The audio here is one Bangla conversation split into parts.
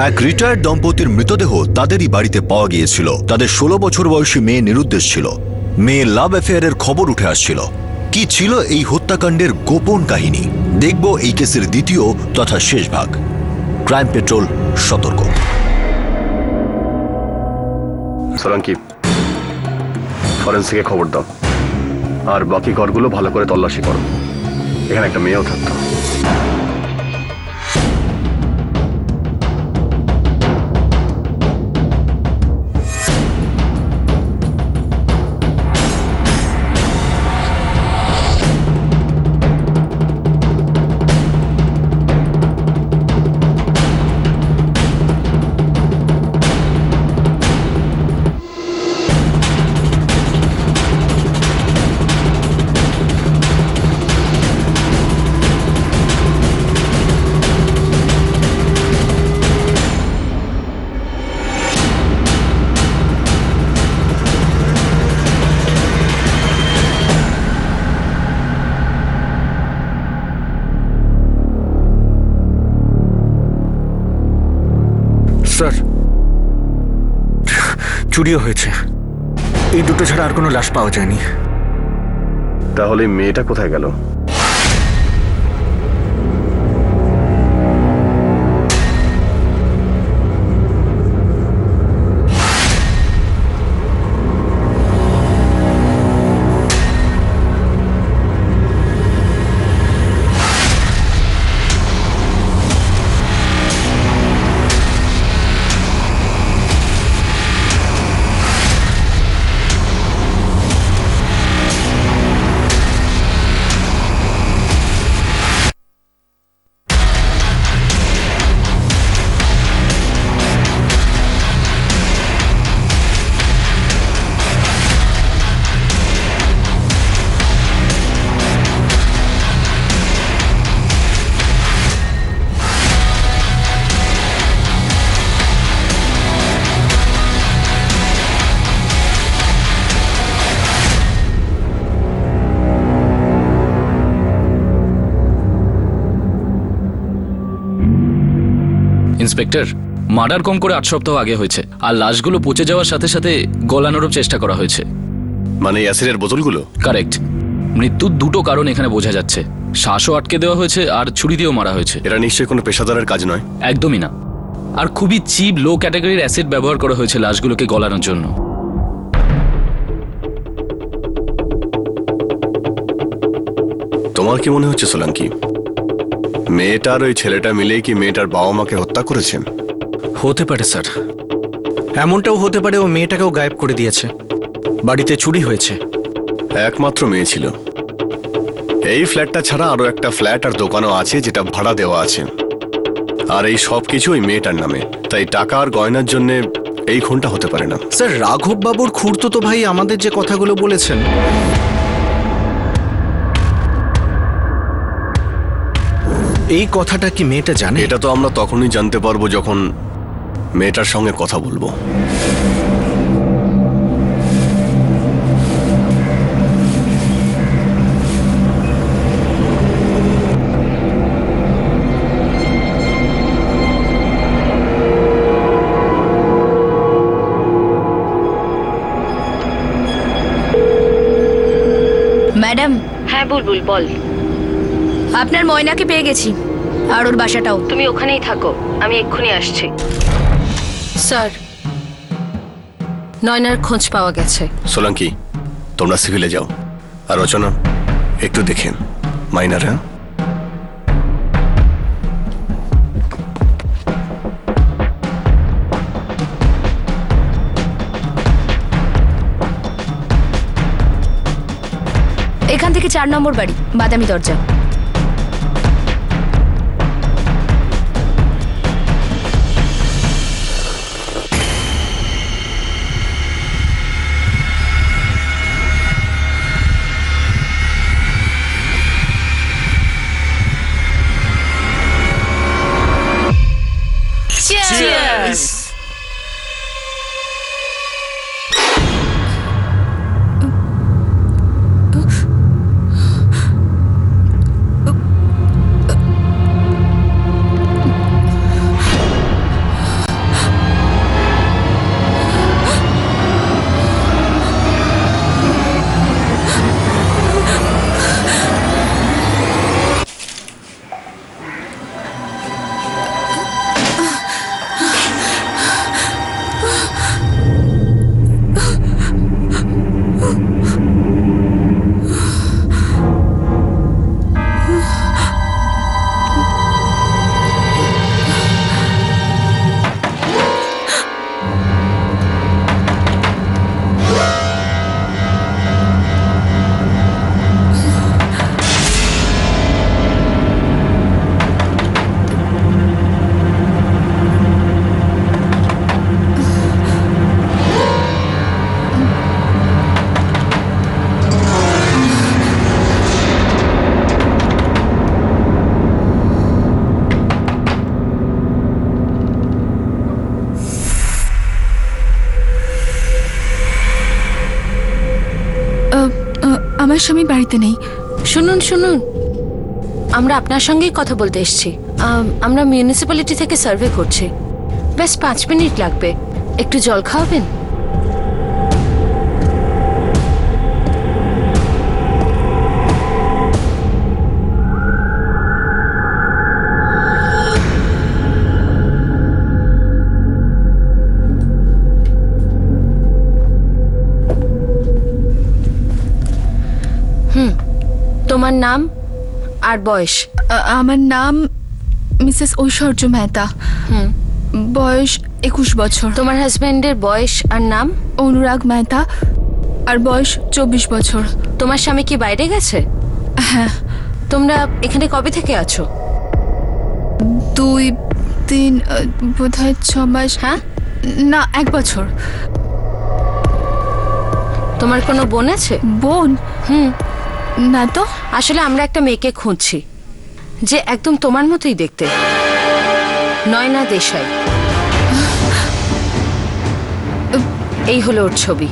এক রিটায়ার্ড দম্পতির মৃতদেহ তাদেরই বাড়িতে পাওয়া গিয়েছিল। তাদের 16 বছর বয়সী মেয়ে নিরুদ্দেশ ছিল। মেয়ের লাভ অ্যাফেয়ারের খবর উঠে আসছিল। কি ছিল এই হত্যাকাণ্ডের গোপন কাহিনী, দেখব এই কেসের দ্বিতীয় তথা শেষ ভাগ। ক্রাইম পেট্রোল সতর্ক। সোলাঙ্কি, ফরেন্সিকে খবর দাও আর বাকি ঘরগুলো ভালো করে তল্লাশি করো। এখানে একটা মেয়েও থাকতো। স্যার, চুরিও হয়েছে। এই দুটো ছাড়া আর কোনো লাশ পাওয়া যায়নি। তাহলে মেয়েটা কোথায় গেল? ইন্সপেক্টর, মার্ডার কম করে 8 সপ্তাহ আগে হয়েছে, আর লাশগুলো পচে যাওয়ার সাথে সাথে গলানোরও চেষ্টা করা হয়েছে। মানে অ্যাসিডের বোতলগুলো? কারেক্ট। মৃত্যুর দুটো কারণ এখানে বোঝা যাচ্ছে, শ্বাসও আটকে দেওয়া হয়েছে আর ছুরি দিয়েও মারা হয়েছে। এটা নিশ্চয়ই কোনো পেশাদারের কাজ নয়। একদমই না। আর খুবই চিপ লো ক্যাটাগরির অ্যাসিড ব্যবহার করা হয়েছে লাশগুলোকে গলানোর জন্য। তোমার কি মনে হচ্ছে সোলাঙ্কি, মেয়েটার ওই ছেলেটা মিলেই কি মেয়েটার বাবা মাকে হত্যা করেছেন? হতে পারে স্যার, এমনটাও হতে পারে ও মেয়েটাকেও গায়েব করে দিয়েছে। বাড়িতে চুরি হয়েছে। একমাত্র মেয়ে ছিল। এই ফ্ল্যাটটা ছাড়া আরো একটা ফ্ল্যাট আর দোকানও আছে যেটা ভাড়া দেওয়া আছে, আর এই সব কিছু ওই মেয়েটার নামে। তাই টাকা আর গয়নার জন্য এই খুনটা হতে পারে না। স্যার, রাঘব বাবুর খুড়তুতো ভাই আমাদের যে কথাগুলো বলেছেন, এই কথাটা কি মেয়েটা জানে? এটা তো আমরা তখনই জানতে পারবো যখন মেয়েটার সঙ্গে কথা বলবো। ম্যাডাম। হ্যাঁ বুলবুল বল। আপনার ময়নাকে পেয়ে গেছি, আর ওর বাসাটাও। তুমি ওখানেই থাকো, আমি এক্ষুনি আসছি। স্যার, নয়নার খোঁজ পাওয়া গেছে। সোলাঙ্কি, তোমরা সিভিলে যাও, আর রচনা একটু দেখেন মাইনার। হ্যাঁ, এখান থেকে 4 নম্বর বাড়ি, বাদামি দরজা। Cheers! আমার স্বামী বাড়িতে নেই। শুনুন শুনুন, আমরা আপনার সঙ্গেই কথা বলতে এসেছি। আমরা মিউনিসিপ্যালিটি থেকে সার্ভে করছি। ব্যাস 5 মিনিট লাগবে। একটু জল খাওয়াবেন? তোমার নাম আর বয়স? আমার নাম মিসেস ঐশ্বর্য মেহতা। বয়স 21 বছর। তোমার হাজবেন্ডের বয়স আর নাম? অনুরাগ মেহতা, আর বয়স 24 বছর। তোমার স্বামী কি বাইরে গেছে? হ্যাঁ। তোমরা এখানে কবে থেকে আছো? 2-3 বোধহয় 6 মাস। হ্যাঁ, না 1 বছর। তোমার কোনো বোন আছে? বোন? না তো। আসলে আমরা একটা মেয়েকে খুঁজছি যে একদম তোমার মতোই দেখতে, নয়না দেশাই। এই হলো ওর ছবি।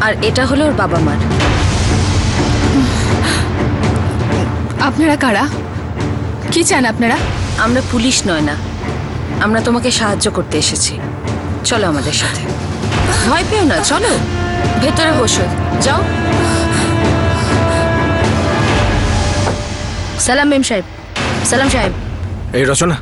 আর এটা হলো ওর বাবা মার। আপনারা কারা? কি চান আপনারা? আমরা পুলিশ নয় না, আমরা তোমাকে সাহায্য করতে এসেছি। চলো আমাদের সাথে। ভয় পেও না, চলো ভেতরে বসো, যাও। সালাম মেম সাহেব। সালাম সাহেব। এই রচনা,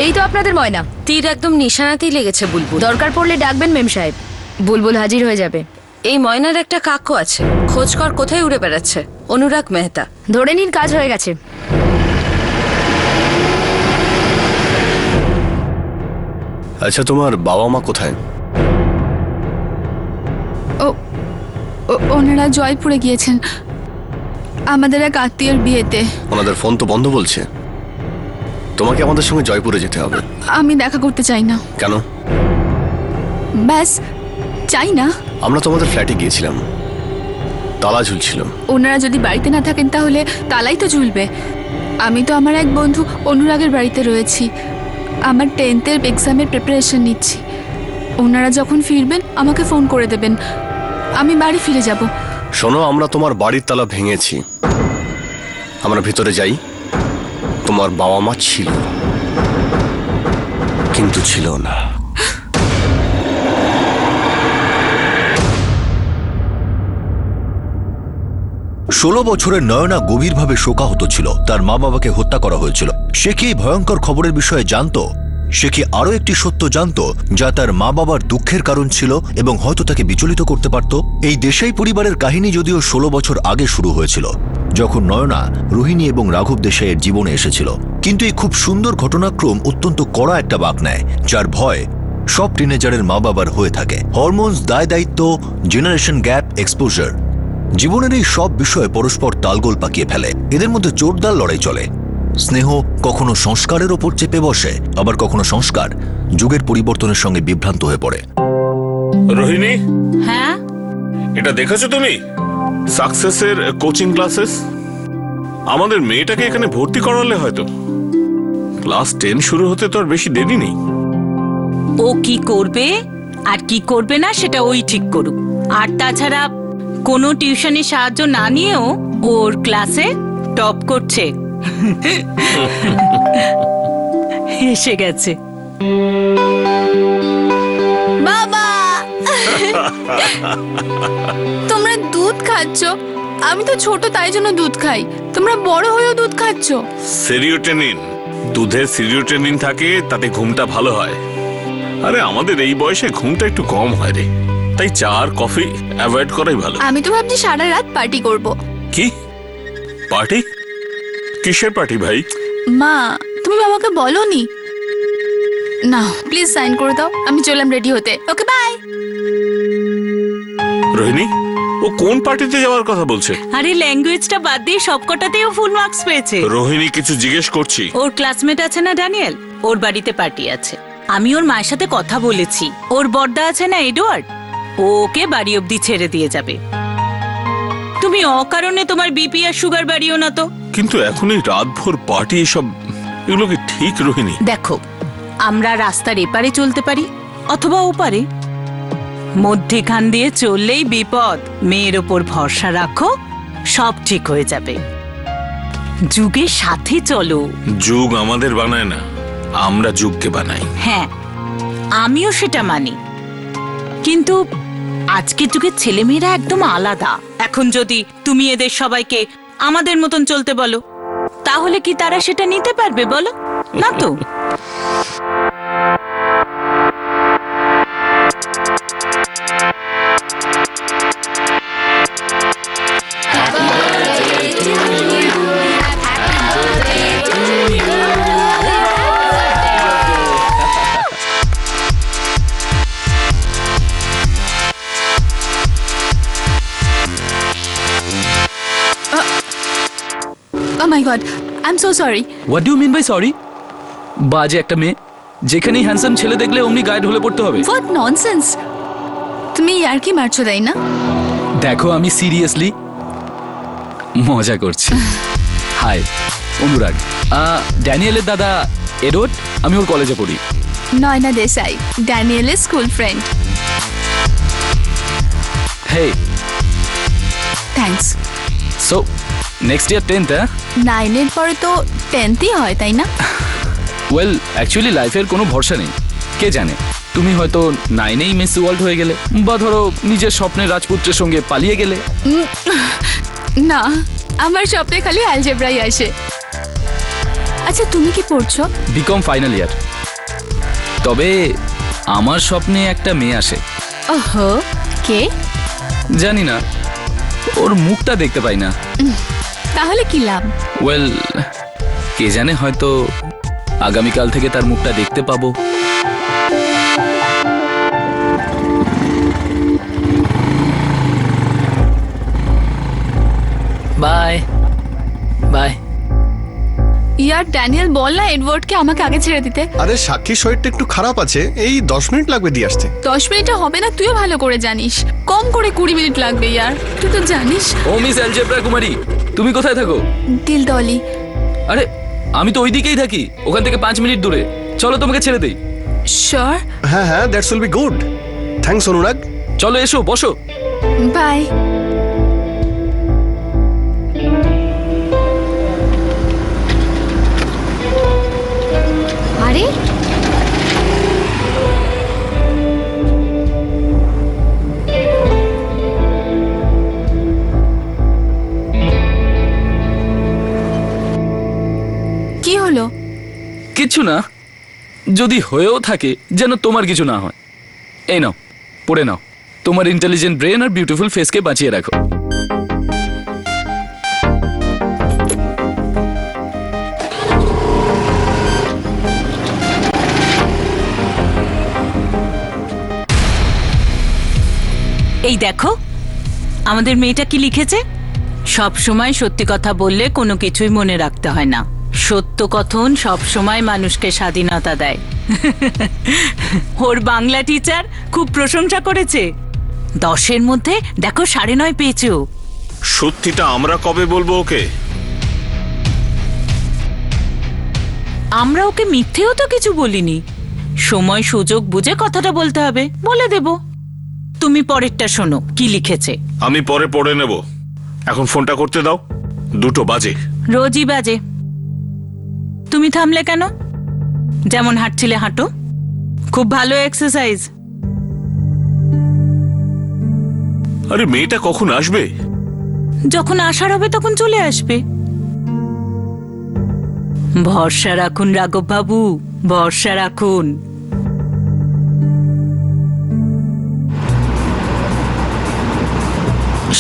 এই তো আপনাদের ময়না। তীর একদম নিশানাতেই লেগেছে বুলবুল। দরকার পড়লে ডাকবেন মেম সাহেব, বুলবুল হাজির হয়ে যাবে। এই ময়নার একটা কাকু আছে, খোঁজ কর কোথায় উড়ে বেড়াচ্ছে। অনুরাগ মেহতা। ধরে নিন কাজ হয়ে গেছে। আচ্ছা, তোমার বাবা মা কোথায়? ওনারা জয়পুরে গিয়েছেন আমাদের এক আত্মীয়ের বিয়েতে। ওনাদের ফোন তো বন্ধ বলছে। তোমাকে আমাদের সঙ্গে জয়পুরে যেতে হবে। আমি দেখা করতে চাই না। কেন? ব্যাস, চাই না। আমরা তোমাদের ফ্ল্যাটে গিয়েছিলাম, তালা ঝুলছিল। ওনারা যদি বাড়িতে না থাকেন তাহলে তালাই তো ঝুলবে। আমি তো আমার এক বন্ধু অনুরাগের বাড়িতে রয়েছি, আমার 10th এক্সামের প্রিপারেশন নিচ্ছি। ওনারা যখন ফিরবেন আমাকে ফোন করে দেবেন, আমি বাড়ি ফিরে যাব। শোনো, আমরা তোমার বাড়ির তালা ভেঙেছি। আমরা ভিতরে যাই। তোমার বাবা মা ছিল, কিন্তু ছিল না। 16 বছরের নয়না গভীরভাবে শোকাহত ছিল। তার মা বাবাকে হত্যা করা হয়েছিল। সে কি এই ভয়ঙ্কর খবরের বিষয়ে জানতো? সে কি আরো একটি সত্য জানতো যা তার মা বাবার দুঃখের কারণ ছিল এবং হয়তো তাকে বিচলিত করতে পারত? এই দেশাই পরিবারের কাহিনী যদিও 16 বছর আগে শুরু হয়েছিল, যখন নয়না, রোহিণী এবং রাঘব দেশাইয়ের জীবনে এসেছিল। কিন্তু এই খুব সুন্দর ঘটনাক্রম অত্যন্ত কড়া একটা বাঁক নেয়, যার ভয় সব টিনেজারের মা বাবার হয়ে থাকে। হরমোনস, দায় দায়িত্ব, জেনারেশন গ্যাপ, এক্সপোজার, জীবনের এই সব বিষয়ে পরস্পর তালগোল পাকিয়ে ফেলে। এদের মধ্যে জোরদার লড়াই চলে। স্নেহ কখনো সংস্কারের ওপর চেপে বসে, আবার কখনো সংস্কার যুগের পরিবর্তনের সঙ্গে বিভ্রান্ত হয়ে পড়ে। রোহিণী, হ্যাঁ, এটা দেখেছো তুমি? সাকসেসের কোচিং ক্লাসেস। আমাদের মেয়েটাকে এখানে ভর্তি করালে হয়তো। ক্লাস 10 শুরু হতে তো আর বেশি দেরি নেই। ও কি করবে আর কি করবে না সেটা ওই ঠিক করুক। আর তাছাড়া কোনো টিউশনের সাহায্য না নিয়েও ওর ক্লাসে টপ করছে। এসে গেছে বাবা। তোমরা দুধ খাচ্ছ? আমি তো ছোট, তাই জন্য দুধ খাই। তোমরা বড় হয়েও দুধ খাচ্ছ? সেরিওটেনিন, দুধে সেরিওটেনিন থাকে, তাতে ঘুমটা ভালো হয়। আরে আমাদের এই বয়সে ঘুমটা একটু কম হয় রে, তাই চা আর কফি অ্যাভয়েড করাই ভালো। আমি তো ভাবছি সারা রাত পার্টি করব। কি পার্টি? কিসের পার্টি ভাই? মা, তুমি বাবাকে বলোনি? না, প্লিজ সাইন করে দাও, আমি চললাম রেডি হতে। ওকে, বাই। রোহিণী, ও কোন পার্টিতে যাওয়ার কথা বলছে? আরে ল্যাঙ্গুয়েজটা বাদ দিয়ে সবকটাতেই ও ফুল মার্কস পেয়েছে। রোহিণী, কিছু জিজ্ঞেস করছি। ওর ক্লাসমেট আছে না ড্যানিয়েল, ওর বাড়িতে পার্টি আছে। আমি ওর মায়ের সাথে কথা বলেছি। ওর বড়দা আছে না এডওয়ার্ড, ও ওকে বাড়ি অবধি ছেড়ে দিয়ে যাবে। তুমি অকারণে তোমার বিপি আর সুগার বাড়িও না তো। কিন্তু এখন এই রাত ভোর পার্টি এসব এগুলো কি ঠিক রোহিণী? দেখো, আমরা রাস্তার এপারে চলতে পারি অথবা ওপারে, মধ্যেখান দিয়ে চললেই বিপদ। মেয়ের ওপর ভরসা রাখো, সব ঠিক হয়ে যাবে। যুগের সাথে চলো। যুগ আমাদের বানায় না, আমরা যুগকে বানাই। হ্যাঁ, আমিও সেটা মানি, কিন্তু আজকের যুগের ছেলেমেয়েরা একদম আলাদা। এখন যদি তুমি এদের সবাইকে আমাদের মতন চলতে বলো, তাহলে কি তারা সেটা নিতে পারবে বলো? না তো। Oh my god, I am so sorry. What do mean by sorry? বাজে একটা মেয়ে, যেখানেই হ্যান্ডসাম ছেলে দেখলে অমনি গায়ে ঢলে পড়তে হবে। What nonsense! তুমি ইয়ার কি মারছো, তাই না? দেখো, আমি সিরিয়াসলি মজা করছি। হাই, অনুরাগ। ড্যানিয়েলের দাদা এডওয়ার্ড, আমি ওর কলেজে পড়ি। নয়না দেশাই, ড্যানিয়েলের school friend. Hey, thanks. So next year 10th, হ্যাঁ? 9-এর পরে তো 10th-ই হয়, তাই না? ওয়েল, অ্যাকচুয়ালি লাইফের কোনো ভরসা নেই। কে জানে, তুমি হয়তো 9-এই মিস ওয়ার্ল্ড হয়ে গেলে, বা ধরো নিজের স্বপ্নের রাজপুত্রের সঙ্গে পালিয়ে গেলে। না, আমার স্বপ্নে খালি অ্যালজেব্রাই আসে। আচ্ছা, তুমি কি পড়ছো? BCom final year. তবে আমার স্বপ্নে একটা মেয়ে আসে। ওহো, কে? জানি না, ওর মুখটা দেখতে পাই না। তাহলে কি লাভ? ওয়েল, কে জানে, হয়তো আগামীকাল থেকে তার মুখটা দেখতে পাবো। Bye bye. ইয়ার ড্যানিয়েল, বল না এডওয়ার্ডকে আমাকে আগে ছেড়ে দিতে। আরে সাক্ষীর শরীরটা একটু খারাপ আছে, এই 10 মিনিট লাগবে দিয়ে আসতে। 10 মিনিটে হবে না, তুইও ভালো করে জানিস। কম করে 20 মিনিট লাগবে ইয়ার, তুই তো জানিস। ও মিস অ্যালজেব্রা কুমারী, তুমি কোথায় থাকো? দিলদলি। আরে, আমি তো ওই দিকেই থাকি, ওখান থেকে 5 মিনিট দূরে। চলো তোমাকে ছেড়ে দেই। শিওর? হ্যাঁ হ্যাঁ, that's will be good. Thanks Anurag. চলো, এসো, বসো। বাই। আরে কি হলো? কিচ্ছু না, যদি হয়েও থাকে যেন তোমার কিছু না হয়। এই নাও, পড়ে নাও। তোমার ইন্টেলিজেন্ট ব্রেন আর বিউটিফুল ফেসকে বাঁচিয়ে রাখো। এই দেখো, আমাদের মেয়েটা কি লিখেছে। সব সময় সত্যি কথা বললে কোনো কিছুই মনে রাখতে হয় না। সত্য কথন সব সময় মানুষকে স্বাধীনতা দেয়। ওর বাংলা টিচার খুব প্রশংসা করেছে। 10-এর মধ্যে দেখো 9.5 পেয়েছে ও। সত্যিটা আমরা কবে বলবো ওকে? আমরা ওকে মিথ্যেও তো কিছু বলিনি। সময় সুযোগ বুঝে কথাটা বলতে হবে, বলে দেব। তুমি পরেরটা শোনো কি লিখেছে। আমি পরে পড়ে নেব, এখন ফোনটা করতে দাও। 2টো বাজে। রোজই বাজে। তুমি থামলে কেন? যেমন হাঁটছিলে হাঁটো, খুব ভালো এক্সারসাইজ। আরে মেয়েটা কখন আসবে? যখন আসার হবে তখন চলে আসবে। ভরসা রাখুন রাঘব বাবু, ভরসা রাখুন।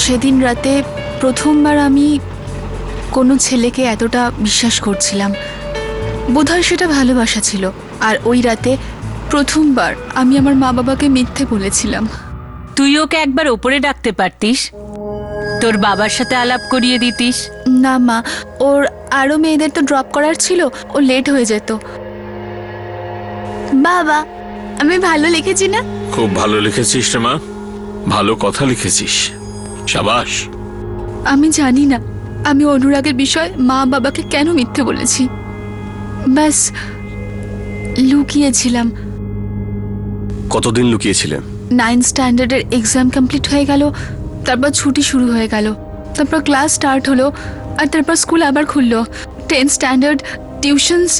সেদিন রাতে প্রথমবার আমি কোনো ছেলেকে এতটা বিশ্বাস করছিলাম। বোধহয় সেটা ভালোবাসা ছিল। আর ওই রাতে প্রথমবার আমি আমার মা বাবাকে মিথ্যে বলেছিলাম। তুই ওকে একবার ওপরে ডাকতে পারতিস, তোর বাবার সাথে আলাপ করিয়ে দিতিস। না মা, ওর আরো মেয়েদের তো ড্রপ করার ছিল, ও লেট হয়ে যেত। বাবা, আমি ভালো লিখেছি না? খুব ভালো লিখেছিস রে মা, ভালো কথা লিখেছিস, শাবাশ। আমি জানি না আমি অনুরাগের বিষয়ে মা বাবাকে কেন মিথ্যে বলেছি। ব্যাস লুকিয়েছিলাম। কতদিন লুকিয়েছিলেন? 9 স্ট্যান্ডার্ডের এক্সাম কমপ্লিট হয়ে গেল, তারপর ছুটি শুরু হয়ে গেল, তারপর ক্লাস স্টার্ট হলো, আর তারপর স্কুল আবার খুললো। 10 স্ট্যান্ডার্ড, টিউশনস,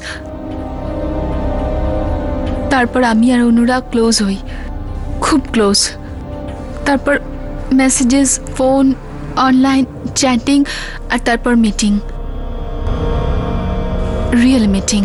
তারপর আমি আর অনুরাগ ক্লোজ হই, খুব ক্লোজ। তারপর মেসেজেস, ফোন, অনলাইন চ্যাটিং, আর তারপর মিটিং, রিয়েল মিটিং।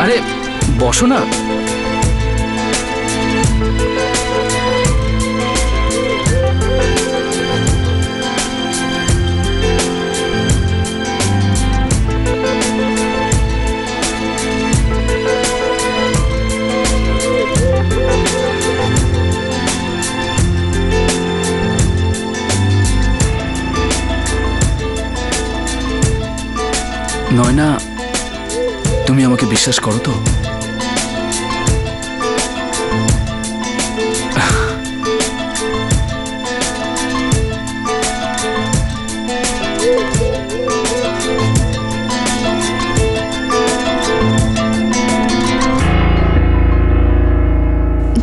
আরে বসো না। নয়না, তুমি আমাকে বিশ্বাস করো তো?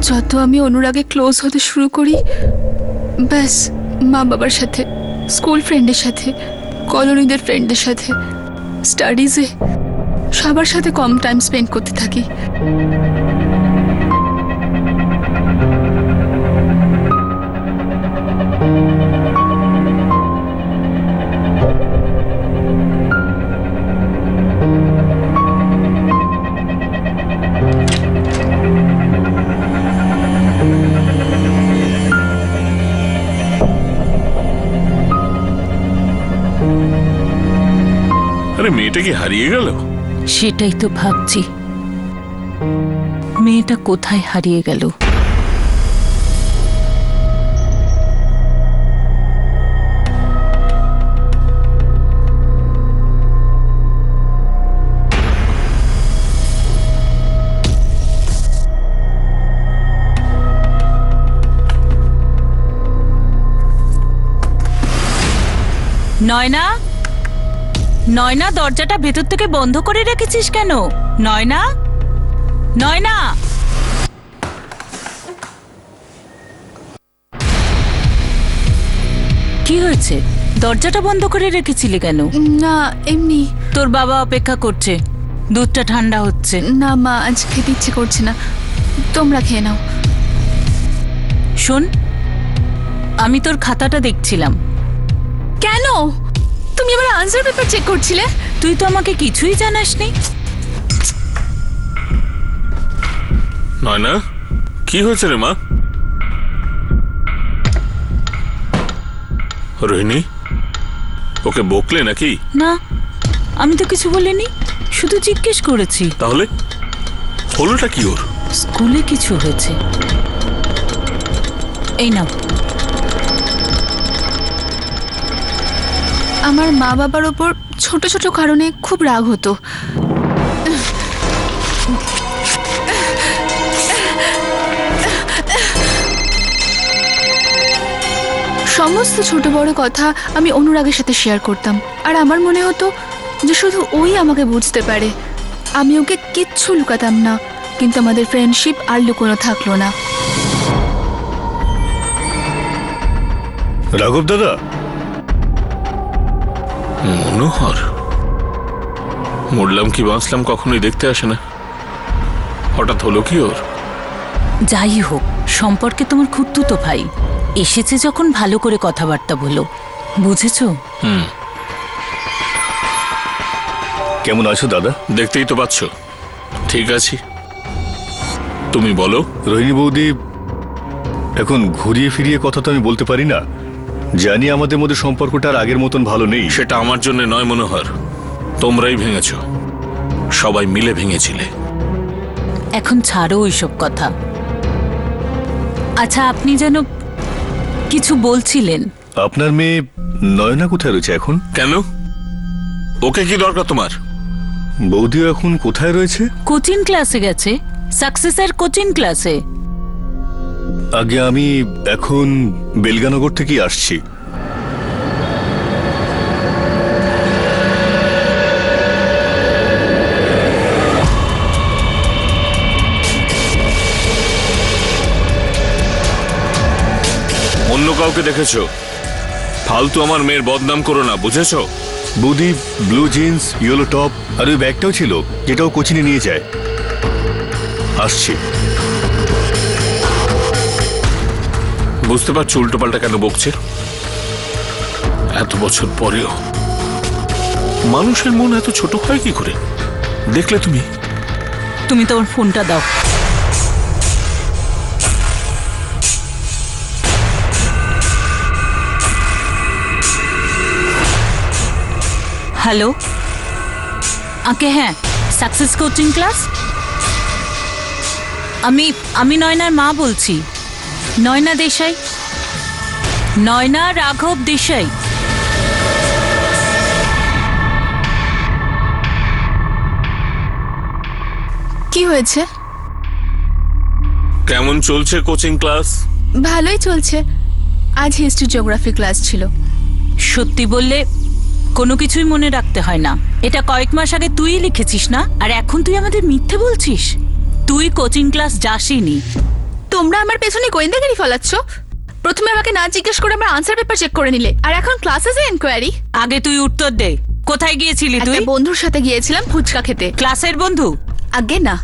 যত আমি অনুরাগে ক্লোজ হতে শুরু করি, ব্যাস মা বাবার সাথে, স্কুল ফ্রেন্ডের সাথে, কলোনিদের ফ্রেন্ডদের সাথে, স্টাডিজে সবার সাথে কম টাইম স্পেন্ড করতে থাকি। আরে মেয়েটা কি হারিয়ে গেল? সেটাই তো ভাবছি, মেয়েটা কোথায় হারিয়ে গেল। নয়না, নয়না, দরজাটা ভেতর থেকে বন্ধ করে রেখেছিস কেন? নয়না, নয়না। কি হয়েছে? দরজাটা বন্ধ করে রেখেছিলি কেন? না, এমনি। তোর বাবা অপেক্ষা করছে, দুধটা ঠান্ডা হচ্ছে। না মা, আজ খেতে ইচ্ছে করছে না, তোমরা খেয়ে নাও। শোন, আমি তোর খাতাটা দেখছিলাম। কেন? তুমি আমার আনসার পেপার চেক করছিলে? তুই তো আমাকে কিছুই জানাসনি। নয়না, কি হয়েছে রে মা? রোহিণী, ওকে বকলে নাকি? না, আমি তো কিছু বলিনি, শুধু জিজ্ঞেস করেছি। তাহলে হলোটা কি ওর? স্কুলে কিছু হয়েছে। এই নাও। আমার মা বাবার ওপর ছোট ছোট কারণে খুব রাগ হতো। সমস্ত ছোট বড় কথা আমি অনুরাগের সাথে শেয়ার করতাম, আর আমার মনে হতো যে শুধু ওই আমাকে বুঝতে পারে। আমি ওকে কিচ্ছু লুকাতাম না, কিন্তু আমাদের ফ্রেন্ডশিপ আর লুকোনো থাকলো না। রাঘব দাদা, মনোহর মরলাম কি বাঁচলাম কখনোই দেখতে আসে না, হঠাৎ হলো কি ওর? যাই হোক, সম্পর্কে তোমার খুঁড়তুতো ভাই এসেছে যখন ভালো করে কথাবার্তা বলো, বুঝেছো? কেমন আছো দাদা? দেখতেই তো পাচ্ছ ঠিক আছি। তুমি বলো। রোহিণী বৌদি এখন ঘুরিয়ে ফিরিয়ে কথা তো আমি বলতে পারি না। জানি আমাদের মধ্যে সম্পর্কটা আর আগের মতন ভালো নেই। সেটা আমার জন্য নয় মনোহর, তোমরাই ভেঙেছ, সবাই মিলে ভেঙেছিলে। এখন ছাড়ো ওইসব কথা। আচ্ছা, আপনি যেন কিছু বলছিলেন। আপনার মেয়ে নয়না কোথায় রয়েছে এখন? কেন, ওকে কি দরকার তোমার? বৌদিও এখন কোথায় রয়েছে? কোচিং ক্লাসে গেছে, সাকসেসের কোচিং ক্লাসে। আগে আমি এখন বেলগানগর থেকেই আসছি। অন্য কাউকে দেখেছো? ফালতু আমার মেয়ের বদনাম করো না, বুঝেছো? বৌদি ব্লু জিন্স, ইয়েলো টপ আর ওই ব্যাগটাও ছিল যেটাও কোচিনে নিয়ে যায়। আসছি। বুঝতে পারছো উল্টোপাল্টা কেন বকছে? এত বছর পরেও মানুষের মন এত ছোট হয় কি করে? দেখলে তুমি? তুমি তোমার ফোনটা দাও। হ্যালো, আগে হ্যাঁ, সাকসেস কোচিং ক্লাস। আমি নয়নার মা বলছি। নয়না দেশাই, নয়না রাঘব দেশাই। কি হয়েছে? কেমন চলছে কোচিং ক্লাস? ভালোই চলছে। আজ হিস্ট্রি জিওগ্রাফি ক্লাস ছিল। সত্যি বললে কোনো কিছুই মনে রাখতে হয় না। এটা কয়েক মাস আগে তুই লিখেছিস না, আর এখন তুই আমাদের মিথ্যে বলছিস। তুই কোচিং ক্লাস যাসনি। তোমরা আমার পেছনে গোয়েন্দাগিরি ফলাচ্ছ। প্রথমে আমাকে না জিজ্ঞেস করে আমার আনসার পেপার চেক করে নিলে, আর এখন ক্লাসে যে এনকোয়ারি। আগে তুই উত্তর দে, কোথায় গিয়েছিলি তুই? একটা বন্ধুর সাথে গিয়েছিলাম ফুচকা খেতে। ক্লাসের বন্ধু? আগে না,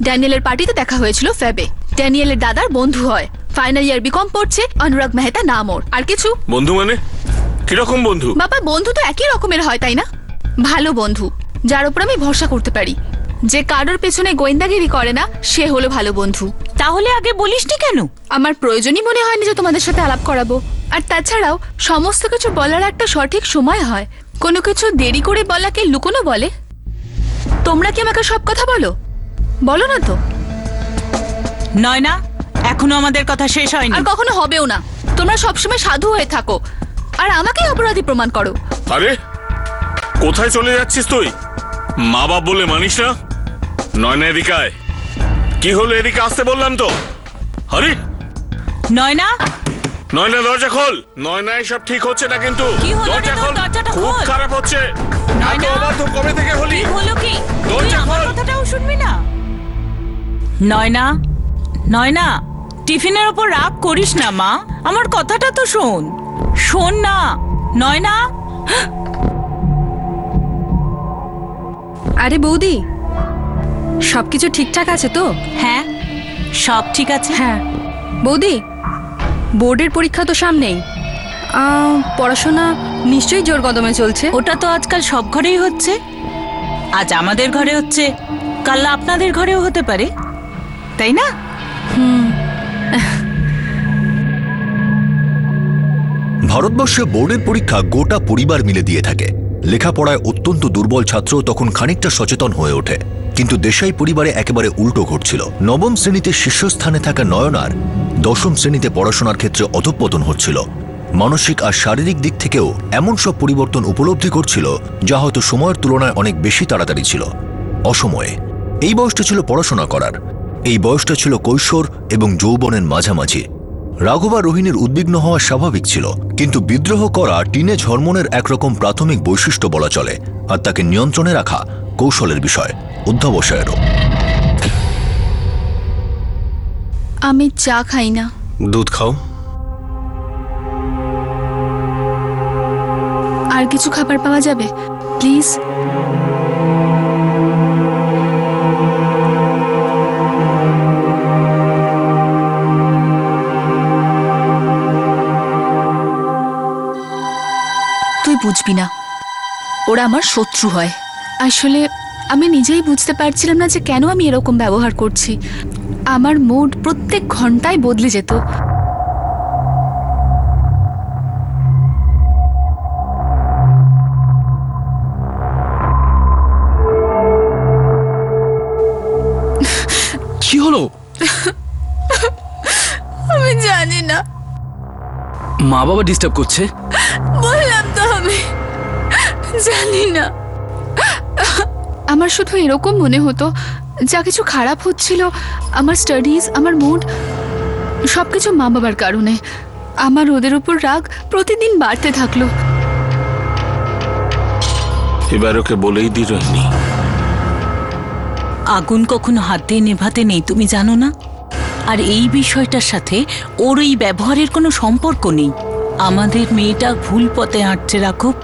ড্যানিয়েলের পার্টিতে দেখা হয়েছিল ফ্যাবে। ড্যানিয়েলের দাদার বন্ধু হয়, ফাইনাল ইয়ার বিকম পড়ছে, অনুরাগ মেহতা নাম ওর। আর কিছু? বন্ধু মানে কিরকম বন্ধু? বাবা, বন্ধু তো একই রকমের হয়, তাই না? ভালো বন্ধু, যার উপর আমি ভরসা করতে পারি। যে কারোর পেছনে গোয়েন্দাগিরি করে না, সে হলো ভালো বন্ধু। তাহলে আগে বলিসনি কেন? আমার প্রয়োজনই মনে হয়নি যে তোমাদের সাথে আলাপ করাবো। আর তাছাড়াও সমস্ত কিছু বলার একটা সঠিক সময় হয়। কোনো কিছু দেরি করে বলাকে লুকোনো বলে। তোমরা কি আমাকে সব কথা বলো? বলো না তো। নয়না, এখনো আমাদের কথা শেষ হয়নি। আর কখনো হবেও না। তোমরা সবসময় সাধু হয়ে থাকো আর আমাকে অপরাধী প্রমাণ করো। আরে কোথায় চলে যাচ্ছিস তুই? মা বাপ বলে মানিস না? নয়না এদিকে আয়। কি হলো? এদিকে আসতে বললাম তো। আরে নয়না, নয়না দরজা খোল। নয়না এসব ঠিক হচ্ছে না কিন্তু। কি হলো রে দরজা তোর? খোল। দরজাটা খুব খোল। খারাপ হচ্ছে। এত নয়না? অবাধ্য কবে থেকে হলি? কি হলো কি? তুই দরজা আমার খোল। কথাটাও শুনবি না? নয়না, নয়না, টিফিনের ওপর রাগ করিস না মা, আমার কথাটা তো শোন। শোন না নয়না। আরে বৌদি, সবকিছু ঠিকঠাক আছে তো? হ্যাঁ, সব ঠিক আছে। হ্যাঁ বৌদি, বোর্ডের পরীক্ষা তো সামনেই। পড়াশোনা নিশ্চয়ই জোর কদমে চলছে। ওটা তো আজকাল সব ঘরেই হচ্ছে। আজ আমাদের ঘরে হচ্ছে, কাল আপনাদের ঘরেও হতে পারে, তাই না? ভারতবর্ষে বোর্ডের পরীক্ষা গোটা পরিবার মিলে দিয়ে থাকে। লেখাপড়ায় অত্যন্ত দুর্বল ছাত্র তখন খানিকটা সচেতন হয়ে ওঠে, কিন্তু দেশাই পরিবারে একেবারে উল্টো ঘটছিল। নবম শ্রেণীতে শীর্ষস্থানে থাকা নয়নার দশম শ্রেণীতে পড়াশোনার ক্ষেত্রে অধঃপতন হচ্ছিল। মানসিক আর শারীরিক দিক থেকেও এমন সব পরিবর্তন উপলব্ধি করছিল যা হয়তো সময়ের তুলনায় অনেক বেশি তাড়াতাড়ি ছিল। অসময়ে এই বয়সটা ছিল পড়াশোনা করার। এই বয়সটা ছিল কৈশোর এবং যৌবনের মাঝামাঝি। রাঘব আর রোহিণীর উদ্বিগ্ন হওয়া স্বাভাবিক ছিল, কিন্তু বিদ্রোহ করা টিনেজ হরমোনের একরকম প্রাথমিক বৈশিষ্ট্য বলা চলে, আর তাকে নিয়ন্ত্রণে রাখা কৌশলের বিষয়, অধ্যবসায়েরও। আমি চা খাই না। দুধ খাও। আর কিছু খাবার পাওয়া যাবে প্লিজ? তুই বুঝবি না, ওরা আমার শত্রু হয়। আসলে আমি নিজেই বুঝতে পারছিলাম না যে কেন আমি এরকম ব্যবহার করছি। আমার মুড প্রত্যেক ঘন্টায় বদলে যেত। মা বাবা ডিস্টার্ব করছে? বললাম তো আমি জানি না। আমার শুধু এরকম মনে হতো যা কিছু খারাপ হচ্ছিল, আমার স্টাডিজ, আমার মুড, সবকিছু মা বাবার কারণে। আমার ওদের উপর রাগ প্রতিদিন বাড়তে থাকলো। এবার ওকে বলেই দি রোহিণী, আগুন কখনো হাত দিয়ে নেভাতে নেই, তুমি জানো না? আর এই বিষয়টার সাথে ওর এই ব্যবহারের কোনো সম্পর্ক নেই। আমাদের মেয়েটা ভুল পথে হাঁটছে রাঘব,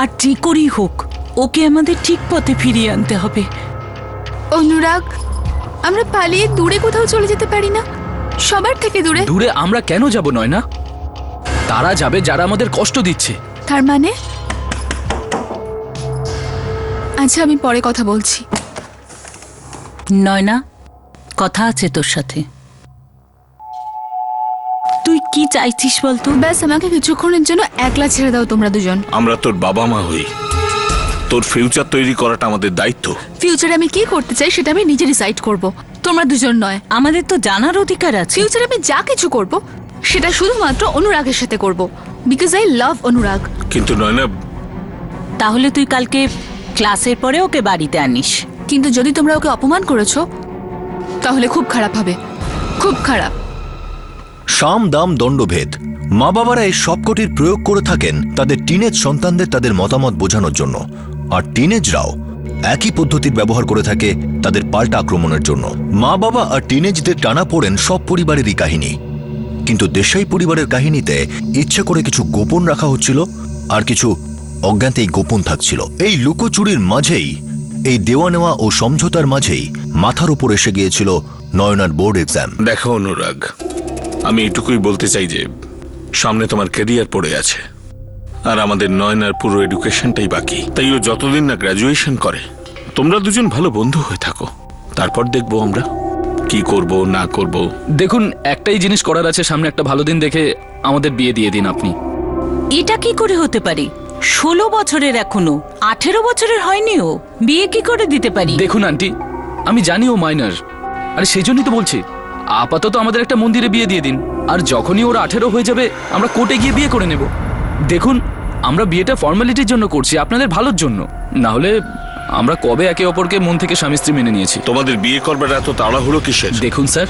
আর যে করেই হোক ওকে আমাদের ঠিক পথে ফিরিয়ে আনতে হবে। অনুরাগ, আমরা পালিয়ে দূরে কোথাও চলে যেতে পারি না? সবার থেকে দূরে? দূরে আমরা কেন যাব নয়না? তারা যাবে যারা আমাদের কষ্ট দিচ্ছে। তার মানে? আচ্ছা, আমি পরে কথা বলছি। নয়না, কথা আছে তোর সাথে। তুই কি চাইছিস বলতো? ব্যাস আমাকে কিছুক্ষণের জন্য একলা ছেড়ে দাও তোমরা দুজন। আমরা তোর বাবা মা হই, তোর ফিউচার তৈরি করাটা আমাদের দায়িত্ব। ফিউচারে আমি কি করতে চাই সেটা আমি নিজে ডিসাইড করব, তোমরা দুজন নয়। আমাদের তো জানার অধিকার আছে। ফিউচারে আমি যা কিছু করব সেটা শুধুমাত্র অনুরাগের সাথে করব, বিকজ আই লাভ অনুরাগ। কিন্তু নয়না, তাহলে তুই কালকে ক্লাসের পরে ওকে বাড়িতে আনিস। কিন্তু যদি তোমরা ওকে অপমান করেছো তাহলে খুব খারাপ হবে, খুব খারাপ। সাম দাম দণ্ডভেদ, মা বাবারা এই সবকটির প্রয়োগ করে থাকেন তাদের টিনেজ সন্তানদের তাদের মতামত বোঝানোর জন্য, আর টিনেজরাও একই পদ্ধতির ব্যবহার করে থাকে তাদের পাল্টা আক্রমণের জন্য। মা বাবা আর টিনেজদের টানা পড়েন সব পরিবারেরই কাহিনী, কিন্তু দেশাই পরিবারের কাহিনীতে ইচ্ছে করে কিছু গোপন রাখা হচ্ছিল, আর কিছু অজ্ঞাতেই গোপন থাকছিল। এই লুকোচুরির মাঝেই, এই দেওয়া নেওয়া ও সমঝোতার মাঝেই মাথার উপর এসে গিয়েছিল নয়নার বোর্ড এক্সাম। দেখো অনুরাগ, আমি এটুকুই বলতে চাই যে সামনে তোমার ক্যারিয়ার পড়ে আছে, আর আমাদের নয়নার পুরো এডুকেশনটাই বাকি। তাই ও যতদিন না গ্র্যাজুয়েশন করে, তোমরা দুজন ভালো বন্ধু হয়ে থাকো, তারপর দেখবো আমরা কি করব না করব। দেখুন, একটাই জিনিস করার আছে, সামনে একটা ভালো দিন দেখে আমাদের বিয়ে দিয়ে দিন আপনি। এটা কি করে হতে পারে? 16 বছরের এখনো, 18 বছরের হয়নি ও, বিয়ে কি করে দিতে পারি? দেখুন আন্টি, আমি জানি ও মাইনর, আরে সেই জন্যই তো বলছি আপাতত আমাদের একটা মন্দিরে বিয়ে দিয়ে দিন, আর যখনই ওরা 18 হয়ে যাবে আমরা কোর্টে গিয়ে বিয়ে করে নেব। দেখুন, আমরা বিয়েটা ফর্মালিটির জন্য করছি, আপনাদের ভালোর জন্য। না হলে আমরা কবে একে অপরকে মন থেকে স্বামী স্ত্রী মেনে নিয়েছি। তোমাদের বিয়ে করবার এত তাড়াহুড়ো কিসের? দেখুন স্যার,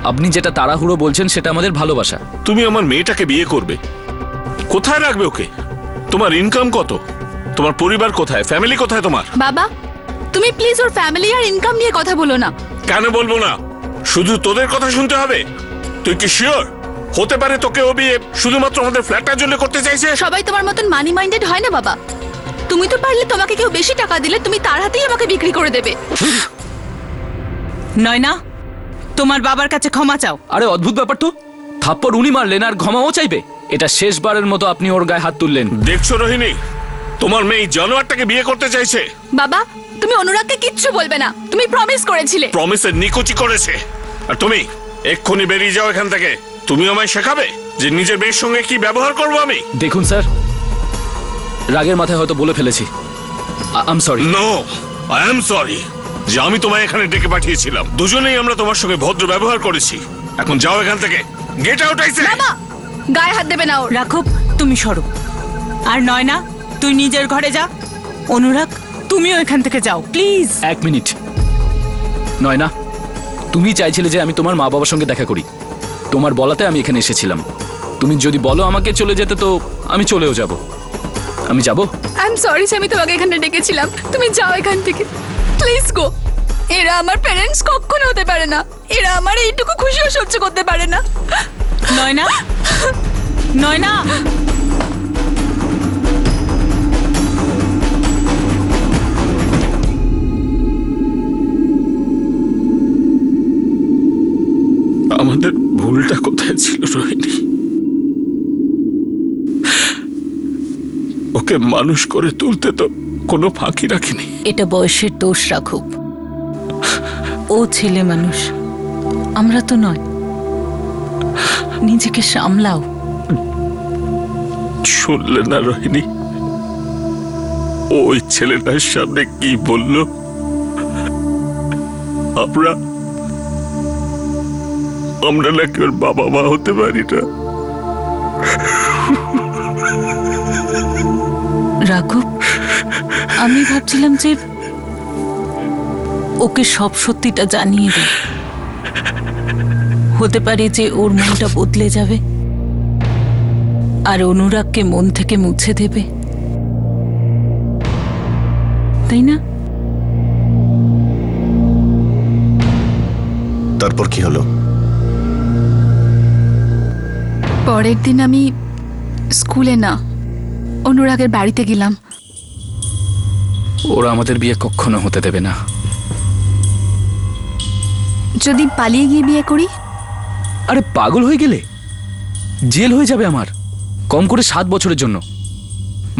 আপনি যেটা তাড়াহুড়ো বলছেন সেটা আমাদের ভালোবাসা। তুমি আমার মেয়েটাকে বিয়ে করবে, কোথায় রাখবে ওকে? তোমার ইনকাম কত? তোমার পরিবার কোথায়? ফ্যামিলি কোথায় তোমার? বাবা, তুমি প্লিজ ওর ফ্যামিলি আর ইনকাম নিয়ে কথা বলো না। কেন বলবো না? শুধু তোদের কথা শুনতে হবে? তুই কি শিওর হতে পারে তোকে ও বিয়ে শুধুমাত্র আমাদের ফ্ল্যাটটার জন্য করতে চাইছে? সবাই তোমার মতন মানি মাইন্ডেড হয় না বাবা। তুমি তো পারলে তোমাকে কেউ বেশি টাকা দিলে তুমি তার হাতেই আমাকে বিক্রি করে দেবে। নয়না, তোমার বাবার কাছে ক্ষমা চাও। আরে অদ্ভুত ব্যাপার তো, থাপ্পড় উনি মারলেন আর ক্ষমাও চাইবে? এটা শেষবারের মতো আপনি ওর গায়ে হাত তুললেন। দেখছো রোহিণী, তোমার মেয়ে জানোয়ারটাকে বিয়ে করতে চাইছে। বাবা, তুমি অনুরাগকে কিচ্ছু বলবে না, তুমি প্রমিস করেছিলে। প্রমিসের নিকুচি করেছে, আর তুমি এক্ষুনি বেরিয়ে যাও এখান থেকে। তুমি আমায় শেখাবে যে নিজের মেয়ের সঙ্গে কি ব্যবহার করবো আমি? দেখুন স্যার, রাগের মাথায় হয়তো বলে ফেলেছি, I am sorry. No, I am sorry যে আমি তোমায় এখানে ডেকে পাঠিয়েছিলাম। দুজনেই আমরা তোমার সঙ্গে ভদ্র ব্যবহার করেছি। এখন যাও এখান থেকে, গেট আউট। আইসে বাবা, গায়ে হাত দেবে না ওর। রাঘব, তুমি সরো। আর নয়না, তুই নিজের ঘরে যা। অনুরাগ, তুমিও এখান থেকে যাও প্লিজ। এক মিনিট নয়না, তুমি চাইছিলে যে আমি তোমার মা বাবার সঙ্গে দেখা করি, তোমার বলাতে আমি এখানে এসেছিলাম। তুমি যদি বলো আমাকে চলে যেতে তো আমি চলেও যাব। আমি যাব। আই এম সরি যে আমি তোমাকে এখানে ডেকেছিলাম, তুমি যাও এখান থেকে, প্লিজ গো। এরা আমার প্যারেন্টস কখনো হতে পারে না, এরা আমার এইটুকু খুশিও সহ্য করতে পারে না। নয়না, নয়না। আমাদের ভুলটা কোথায় ছিল রোহিণী? ওকে মানুষ করে তুলতে তো কোনো ফাঁকি রাখিনি। এটা বয়সের দোষ রাঘব, ও ছেলে মানুষ, আমরা তো নয়। নিজেকে সামলাও। শুনলে না রোহিণী, ওই ছেলেটার সামনে কি বলল? আমরা নাকি ওর বাবা মা হতে পারি না? রাঘব, আমি ভাবছিলাম যে ওকে সব সত্যিটা জানিয়ে দিই। হতে পারে যে ওর মনটা বদলে যাবে আর অনুরাগকে মন থেকে মুছে দেবে, তাই না? তারপর কি হলো? পরের দিন আমি স্কুলে না, অনুরাগের বাড়িতে গেলাম। ওরা আমাদের বিয়ে কখনো হতে দেবে না। যদি পালিয়ে গিয়ে বিয়ে করি? আরে পাগল হয়ে গেলে? জেল হয়ে যাবে আমার, কম করে 7 বছরের জন্য।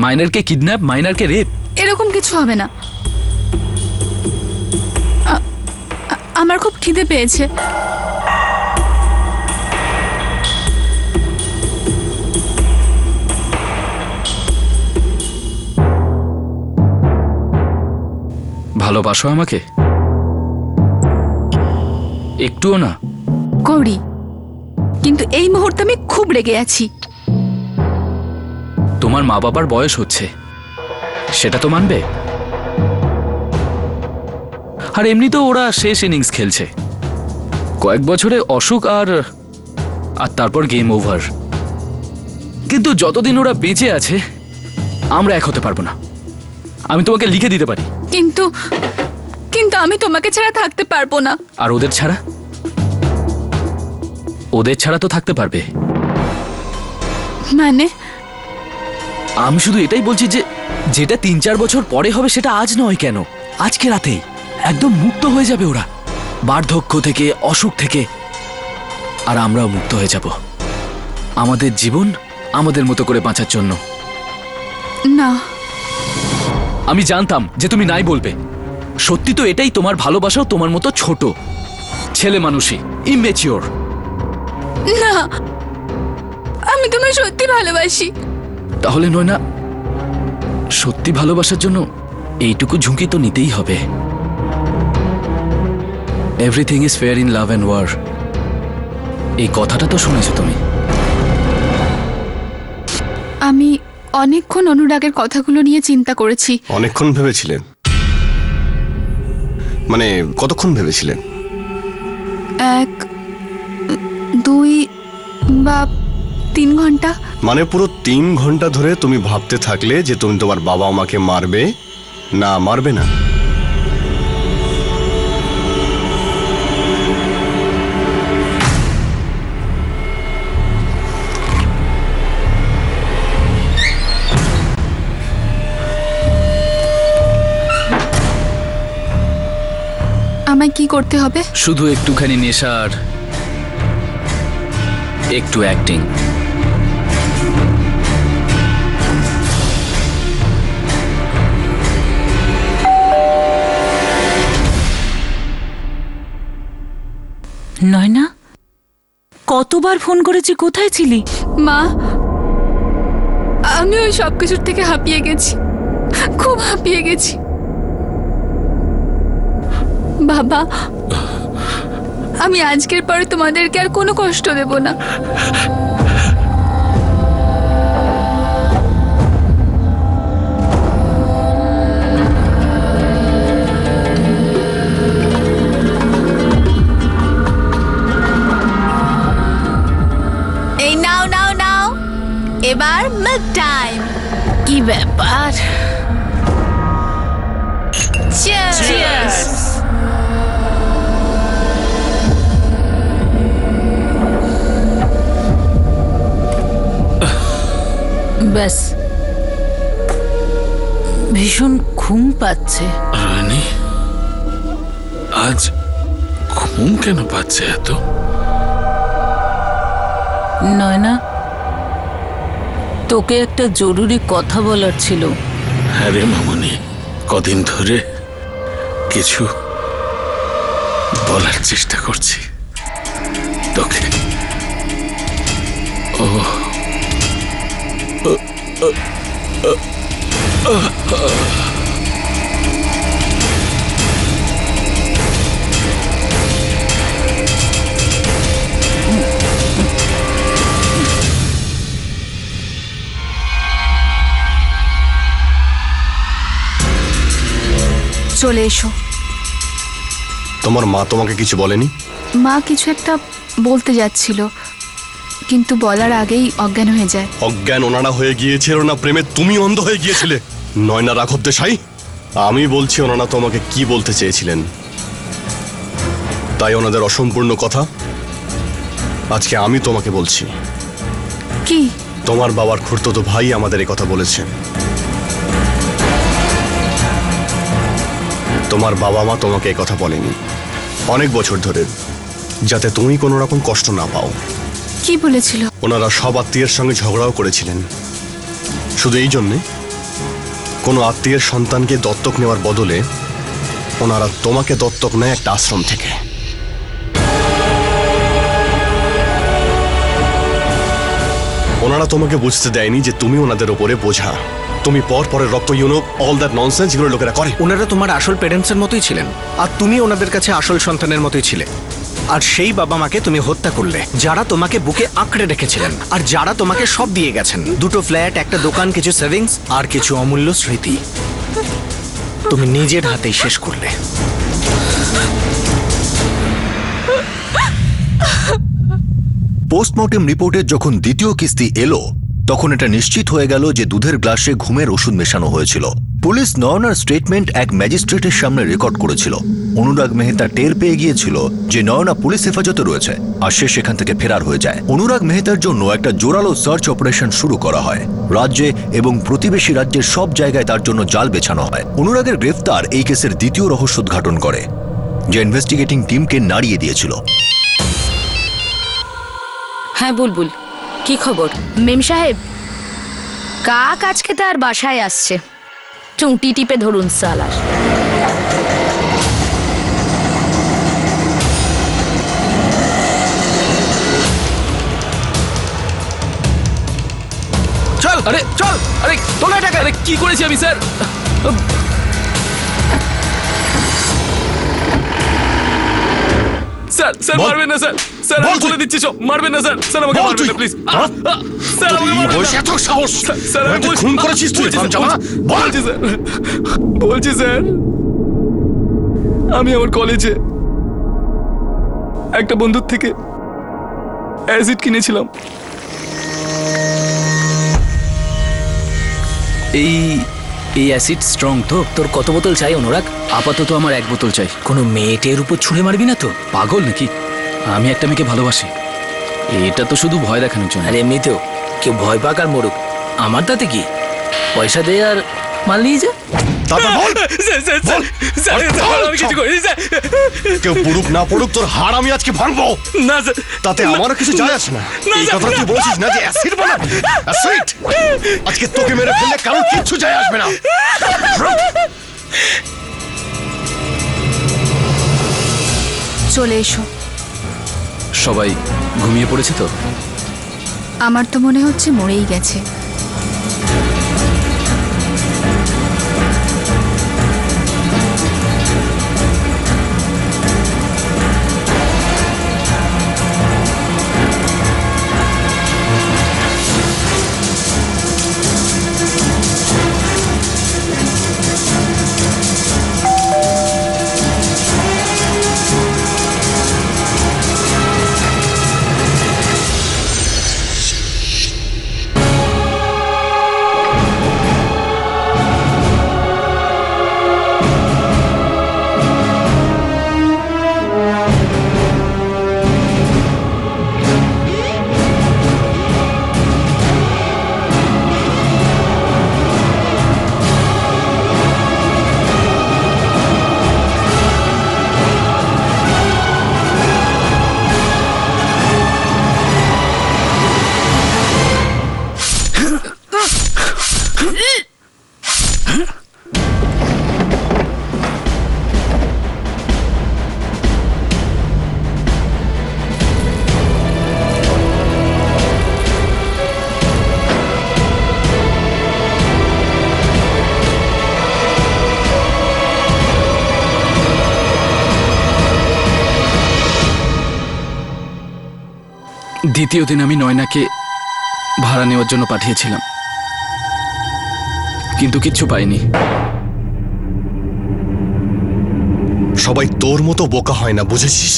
মাইনারকে কিডন্যাপ, মাইনারকে রেপ। এরকম কিছু হবে না। আমার খুব খিদে পেয়েছে। ভালোবাসো আমাকে? একটুও না? করি, কিন্তু এই মুহূর্তে আমি খুব রেগে আছি। তোমার মা বাবার বয়স হচ্ছে, সেটা তো মানবে। আর এমনিতেও ওরা শেষ ইনিংস খেলছে, কয়েক বছরে অসুখ আর তারপর গেম ওভার। কিন্তু যতদিন ওরা বেঁচে আছে আমরা এক হতে পারবো না। আমি তোমাকে লিখে দিতে পারি। কিন্তু কিন্তু আমি তোমাকে ছাড়া থাকতে পারবো না। আর ওদের ছাড়া? ওদের ছাড়া তো থাকতে পারবে। মানে? আমি শুধু এটাই বলছি যে যেটা 3-4 বছর পরে হবে সেটা আজ নয়, কেন আজকে রাতেই একদম মুক্ত হয়ে যাবে ওরা, বার্ধক্য থেকে, অসুখ থেকে। আর আমরাও মুক্ত হয়ে যাব, আমাদের জীবন আমাদের মতো করে বাঁচার জন্য। না, আমি জানতাম যে তুমি নাই বলবে। সত্যি তো এটাই, তোমার ভালোবাসাও তোমার মতো ছোট, ছেলে মানুষই, ইমেচিওর। না, আমি তোমায় সত্যি ভালোবাসি। তাহলে নয় না, সত্যি ভালোবাসার জন্য এইটুকু ঝুঁকি তো নিতেই হবে। Everything is fair in love and war, এই কথাটা তো শুনেছো তুমি। আমি অনেকক্ষণ অনুরাগের কথাগুলো নিয়ে চিন্তা করেছি। অনেকক্ষণ ভেবেছিলেন? মানে কতক্ষণ ভেবেছিলেন? 1, 2 বা 3 ঘন্টা। মানে পুরো 3 ঘন্টা ধরে তুমি ভাবতে থাকলে যে তুমি তোমার বাবা মাকে মারবে না মারবে না? আমায় কি করতে হবে? শুধু একটুখানি নেশার, একটু অ্যাক্টিং। নয়না, কতবার ফোন করেছি, কোথায় ছিলি? মা, আমি ওই সব কিছুর থেকে হাঁপিয়ে গেছি, খুব হাঁপিয়ে গেছি। বাবা, আমি আজকের পরে তোমাদেরকে আর কোনো কষ্ট দেব না। এই নাও নাও নাও, এবার মিল্ক টাইম। কি ব্যাপার? চিয়ার্স। ব্যাস, ভীষণ ঘুম পাচ্ছে। রানী, আজ ঘুম কেন পাচ্ছে এত? নয়না, তোকে একটা জরুরি কথা বলার ছিল। হ্যাঁ রে মামনি, কদিন ধরে কিছু বলার চেষ্টা করছি তোকে। চলে এসো। তোমার মা তোমাকে কিছু বলেনি? মা কিছু একটা বলতে যাচ্ছিল, কিন্তু বলার আগেই অজ্ঞান হয়ে যায়। অজ্ঞান ওনারা হয়ে গিয়েছিল না প্রেমে তুমি অন্ধ হয়ে গিয়েছিলে? নয়না রাঘব দেশাই, আমি বলছি ওনারা তোমাকে কি বলতে চেয়েছিলেন। তাই ওনাদের অসম্পূর্ণ কথা আজকে আমি তোমাকে বলছি। কি? তোমার বাবার খুড়তুতো ভাই আমাদের এই কথা বলেছেন। তোমার বাবা মা তোমাকে এই কথা বলেনি অনেক বছর ধরে, যাতে তুমি কোনো রকম কষ্ট না পাও। কি বলেছিল? ওনারা সব আত্মীয়ের সঙ্গে ঝগড়াও করেছিলেন, শুধু এই জন্যে কোনো আত্মীয়ের সন্তানকে দত্তক নেওয়ার বদলে ওনারা তোমাকে দত্তক নেয় একটা আশ্রম থেকে। ওনারা তোমাকে বুঝতে দেয়নি যে তুমি ওনাদের ওপরে বোঝা, তুমি পরের রক্ত, অল দ্যাট ননসেন্স যেগুলো লোকেরা করে। ওনারা তোমার আসল পেরেন্টসের মতোই ছিলেন, আর তুমি ওনাদের কাছে আসল সন্তানের মতোই ছিলে। আর সেই বাবা মাকে তুমি হত্যা করলে, যারা তোমাকে বুকে আঁকড়ে রেখেছিলেন, আর যারা তোমাকে সব দিয়ে গেছেন, দুটো ফ্ল্যাট, একটা দোকান, কিছু সেভিংস, আর কিছু অমূল্য স্মৃতি। তুমি নিজের হাতেই শেষ করলে। পোস্টমর্টেম রিপোর্টের যখন দ্বিতীয় কিস্তি এলো, তখন এটা নিশ্চিত হয়ে গেল যে দুধের গ্লাসে ঘুমের ওষুধ মেশানো হয়েছিল। পুলিশ নয়নার স্টেটমেন্ট এক ম্যাজিস্ট্রেটের সামনে রেকর্ড করেছিল। অনুরাগ মেহতা টের পেয়ে গিয়েছিল যে নয়না পুলিশ হেফাজতে রয়েছে, আর সে সেখান থেকে ফেরার হয়ে যায়। অনুরাগ মেহতার জন্য একটা জোরালো সার্চ অপারেশন শুরু করা হয়। রাজ্যে এবং প্রতিবেশী রাজ্যের সব জায়গায় তার জন্য জাল বেছানো হয়। অনুরাগের গ্রেফতার এই কেসের দ্বিতীয় রহস্য উদ্ঘাটন করে, যে ইনভেস্টিগেটিং টিমকে নাড়িয়ে দিয়েছিল। হ্যাঁ বুলবুল, কি খবর? মেম সাহেব, কাক আজকে তার বাসায় আসছে। চুঁটি টিপে ধরুন সালার। চল, আরে চল, আরে তোলা টাকা। আরে কি করেছি আমি স্যার? স্যার স্যার মারবেন না স্যার, স্যার আমি বলে দিচ্ছি সব, মারবেন না স্যার, স্যার আমাকে মারবেন না প্লিজ, স্যার আমাকে মারবেন না। এত সাহস! স্যার আমি তুই খুন করেছিস তুই? বলছি স্যার, বলছি স্যার, আমি আমার কলেজে একটা বন্ধুর থেকে অ্যাসিড কিনেছিলাম। এই অ্যাসিড স্ট্রং তো। তোর কত বোতল চাই অনুরাগ? আপাতত আমার 1 বোতল চাই। কোনো মেয়েটের উপর ছুঁড়ে মারবি না তো? পাগল নাকি? আমি একটা মেয়েকে ভালোবাসি। এটা তো শুধু ভয় দেখানোর জন্য। আরে এমনিতেও কেউ ভয় পাক আর মরুক, আমার তাতে কি? পয়সা দে আর মাল নিয়ে যা। কেউ পড়ুক না পড়ুক, তোর হাড় আমি আজকে ভাঙবো। না স্যার, তাতে আমারও কিছু যায় আসে না। এই কথা তুই বলছিস না যে অ্যাসিড বানাবি? অ্যাসিড! আজকে তোকে মেরে ফেললে কারোর কিচ্ছু যায় আসবে না। চলে এসো। সবাই ঘুমিয়ে পড়েছে তো? আমার তো মনে হচ্ছে মরেই গেছে। দ্বিতীয় দিন আমি নয়নাকে ভাড়া নেওয়ার জন্য পাঠিয়েছিলাম, কিন্তু কিচ্ছু পাইনি। সবাই তোর মতো বোকা হয় না, বুঝেছিস?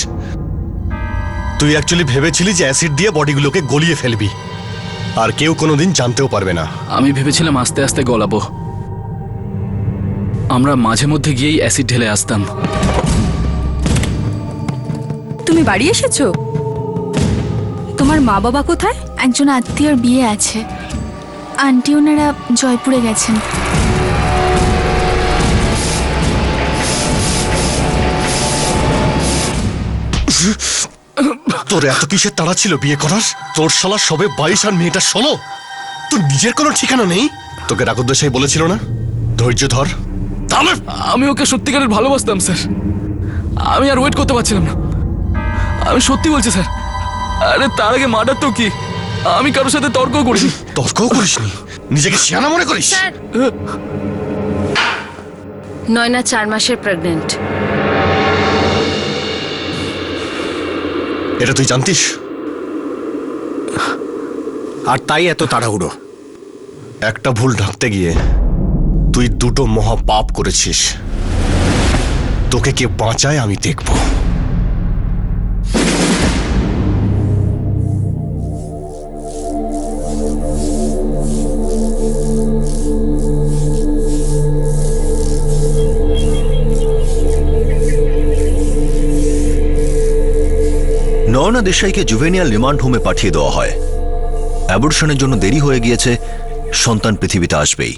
তুই অ্যাকচুয়ালি ভেবেছিলি যে অ্যাসিড দিয়ে বডিগুলোকে গলিয়ে ফেলবি, আর কেউ কোনোদিন জানতেও পারবে না। আমি ভেবেছিলাম আস্তে আস্তে গলাবো। আমরা মাঝে মধ্যে গিয়েই অ্যাসিড ঢেলে আসতাম। তুমি বাড়ি এসেছো? তোমার মা বাবা কোথায়? একজন আত্মীয়র বিয়ে আছে, আন্টি ওনারা জয়পুরে গেছেন। তোর এত কিসের তাড়া ছিল বিয়ে করার? তোর শালা সবে 22 আর মেয়েটা 16। তোর নিজের কোনো ঠিকানা নেই? তোকে রাগদ্বেষাই বলেছিল না ধৈর্য ধর? তাহলে আমি ওকে সত্যিকারের ভালোবাসতাম স্যার। আমি আর ওয়েট করতে পারছিলাম না। আমি সত্যি বলছি স্যার। আরে তার আগে মার্ডার তো কি, আমি কারোর সাথে তর্ক করিনি। তর্কও করিসনি? নিজেকে শিয়ানা মনে করিস? স্যার, নয়না 4 মাসের প্রেগনেন্ট। এটা তুই জানতিস? আর তাই এত তাড়াহুড়ো। একটা ভুল ঢাকতে গিয়ে তুই দুটো মহা পাপ করেছিস। তোকে কে বাঁচায় আমি দেখব। নয়না দেশাইকে জুভেনিয়াল রিমান্ড হোমে পাঠিয়ে দেওয়া হয়। অ্যাবর্শনের জন্য দেরি হয়ে গিয়েছে, সন্তান পৃথিবীতে আসবেই,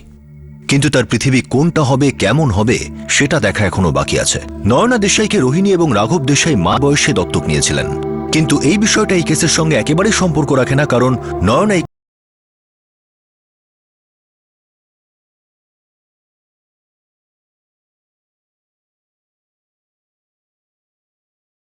কিন্তু তার পৃথিবী কোনটা হবে, কেমন হবে, সেটা দেখা এখনো বাকি আছে। নয়না দেশাইকে রোহিণী এবং রাঘব দেশাই মা বয়সে দত্তক নিয়েছিলেন, কিন্তু এই বিষয়টা এই কেসের সঙ্গে একেবারেই সম্পর্ক রাখে না, কারণ নয়না